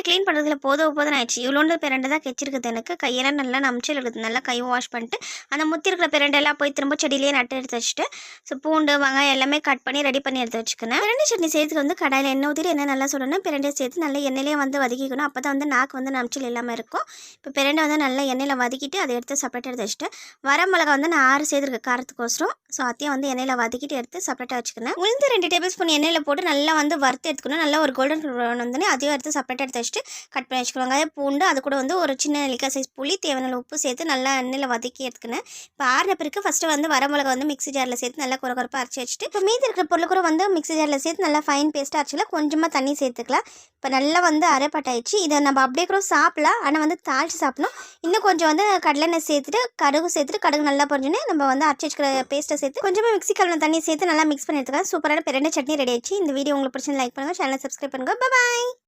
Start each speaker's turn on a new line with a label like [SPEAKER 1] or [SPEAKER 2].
[SPEAKER 1] Clean பண்ணுறதுல போதும் ஆயிடுச்சு. இவ்வளோண்டு பிரண்டை தான் கெச்சிருக்குது. எனக்கு கையெல்லாம் நல்லா நமிச்சு இருக்குது. நல்லா கை வாஷ் பண்ணிட்டு அந்த முத்தி இருக்கிற பிரண்டெல்லாம் போய் திரும்ப செடியிலேயே நட்டு எடுத்து வச்சுட்டு ஸோ பூண்டு வெங்காயம் எல்லாமே கட் பண்ணி ரெடி பண்ணி எடுத்து வச்சுக்கணும். பிரண்டை சட்னி செய்யறதுக்கு வந்து கடாயில் எண்ணெய் ஊற்றிட்டு என்ன நல்லா சொல்லணும், பிரண்டை சேர்த்து நல்லா எண்ணெயிலே வந்து வதக்கிக்கணும். அப்போ தான் வந்து நாக்கு வந்து நமிச்சல் இல்லாமல் இருக்கும். இப்போ பிரண்டை வந்து நல்லா எண்ணெயில் வதக்கிட்டு அதை எடுத்து செப்பரேட்டாக எடுத்து வச்சுட்டு வரமிளகா வந்து நான் 6 சேர்த்துருக்கேன் காரத்துக்கோசரம். ஸோ அதையும் வந்து எண்ணெயில் வதக்கிட்டு எடுத்து செப்பரேட்டாக வச்சுக்கணும். உளுந்து 2 டேபிள் ஸ்பூன் எண்ணெயில் போட்டு நல்லா வந்து வறுத்து எடுத்துக்கணும். நல்லா ஒரு கோல்டன் ப்ரௌன் வந்தோடனே அதையும் எடுத்து செப்பரேட்டாக எடுத்து வச்சுட்டு கட் பண்ணி வச்சுக்குவாங்க. அதே பூண்டு அது கூட வந்து ஒரு சின்ன நெல்லிக்காய் சைஸ் புளி தேவையான உப்பு சேர்த்து நல்லா எண்ணெயில் வதக்கி எடுத்துக்கினேன். இப்போ ஆறின பிறகு ஃபஸ்ட்டு வந்து வரமிளகா வந்து மிக்ஸி ஜாரில் சேர்த்து நல்லா குறப்பாக அரைச்சி வச்சுட்டு இப்போ மீதி இருக்கிற பொருள் கூட வந்து மிக்ஸி ஜாரில் சேர்த்து நல்லா ஃபைன் பேஸ்ட்டாக அரைச்சிக்கலாம். கொஞ்சமாக தண்ணி சேர்த்துக்கலாம். இப்போ நல்லா வந்து அரைப்பட்டாயிடுச்சு. இதை நம்ம அப்படியே கூட சாப்பிடலாம், ஆனால் வந்து தாளித்து சாப்பிடணும். இன்னும் கொஞ்சம் வந்து கடலெண்ணெய் சேர்த்துட்டு கடுகு நல்லா பொரிஞ்சோன்னே நம்ம வந்து அரைச்சி வச்சுக்கிற பேஸ்ட்டை சேர்த்து கொஞ்சமாக மிக்ஸி கலந்த தண்ணி சேர்த்து நல்லா மிக்ஸ் பண்ணி எடுத்துக்கலாம். சூப்பரான பிரண்டை சட்னி ரெடி ஆயிடுச்சு. இந்த வீடியோ உங்களுக்கு பிடிச்சி லைக் பண்ணுங்கள், சேனலை சப்ஸ்கிரைப் பண்ணுங்கள். பாய்.